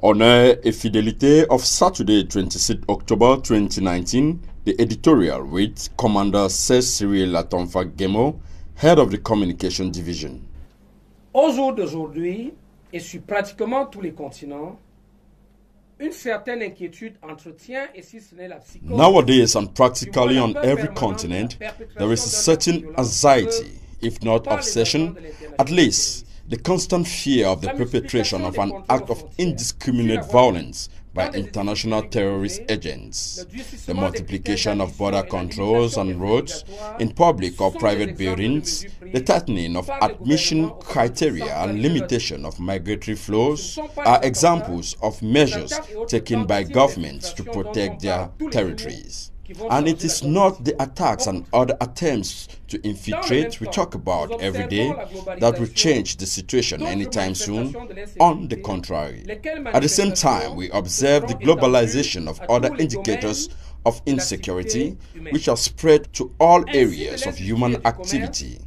Honneur Fidelite of Saturday, 26 October 2019, the editorial with Commander Cyril Atonfa Gemo, head of the Communication Division. Au jour d'aujourd'hui, et sur pratiquement tous les continents, une certaine inquiétude entretient, et si ce n'est la psychose. Nowadays and practically on every continent, there is a certain anxiety, if not obsession, at least the constant fear of the perpetration of an act of indiscriminate violence by international terrorist agents, the multiplication of border controls on roads, in public or private buildings, the tightening of admission criteria and limitation of migratory flows are examples of measures taken by governments to protect their territories. And it is not the attacks and other attempts to infiltrate we talk about every day that will change the situation anytime soon. On the contrary, at the same time, we observe the globalization of other indicators of insecurity which are spread to all areas of human activity.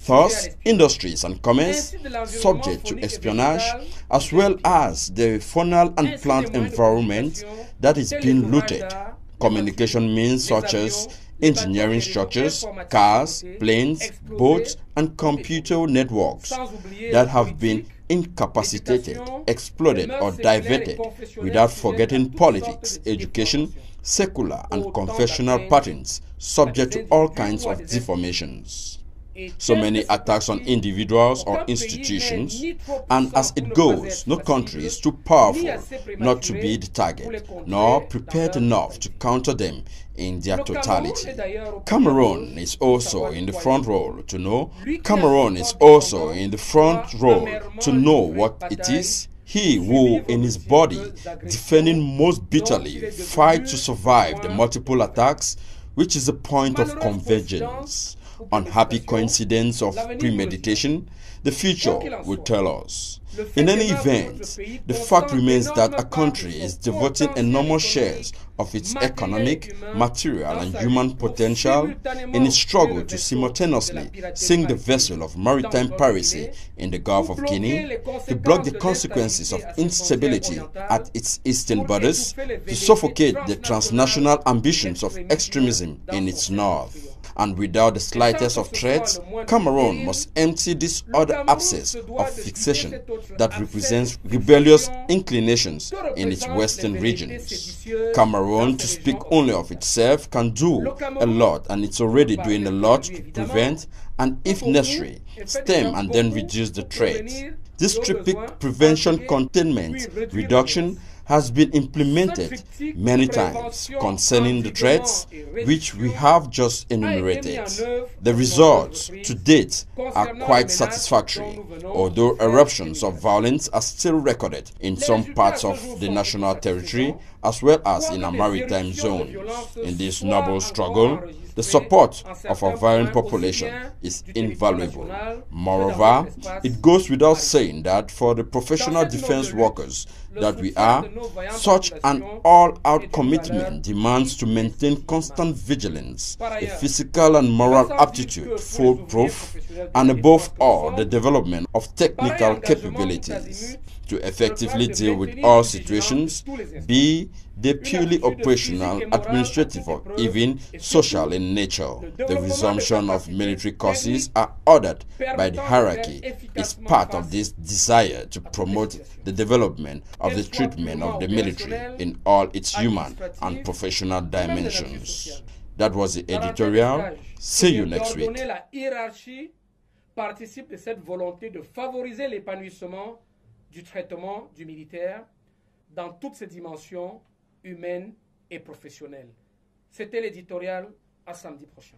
Thus, industries and commerce subject to espionage, as well as the faunal and plant environment that is being looted. Communication means such as engineering structures, cars, planes, boats, and computer networks that have been incapacitated, exploded, or diverted, without forgetting politics, education, secular and confessional patterns subject to all kinds of deformations. So many attacks on individuals or institutions, and as it goes, no country is too powerful not to be the target, nor prepared enough to counter them in their totality. Cameroon is also in the front row to know. Cameroon is also in the front row to know what it is. He who in his body, defending most bitterly, fight to survive the multiple attacks, which is a point of convergence. Unhappy coincidence of premeditation, the future will tell us. In any event, the fact remains that a country is devoting enormous shares of its economic, material, and human potential in its struggle to simultaneously sink the vessel of maritime piracy in the Gulf of Guinea, to block the consequences of instability at its eastern borders, to suffocate the transnational ambitions of extremism in its north. And without the slightest of threats, Cameroon must empty this other abscess of fixation that represents rebellious inclinations in its western regions. Cameroon, to speak only of itself, can do a lot, and it's already doing a lot to prevent and, if necessary, stem and then reduce the threat. This triptych prevention, containment, reduction has been implemented many times concerning the threats which we have just enumerated. The results to date are quite satisfactory, although eruptions of violence are still recorded in some parts of the national territory as well as in our maritime zones. In this noble struggle, the support of our violent population is invaluable. Moreover, it goes without saying that for the professional defense workers that we are, such an all-out commitment demands to maintain constant vigilance, a physical and moral aptitude foolproof, and above all, the development of technical capabilities to effectively deal with all situations, be they purely operational, administrative, or even social in nature. The resumption of military courses are ordered by the hierarchy is part of this desire to promote the development of the treatment of the military in all its human and professional dimensions. That was the editorial. See you next week. Participe de cette volonté de favoriser l'épanouissement du traitement du militaire dans toutes ses dimensions humaines et professionnelles. C'était l'éditorial, à samedi prochain.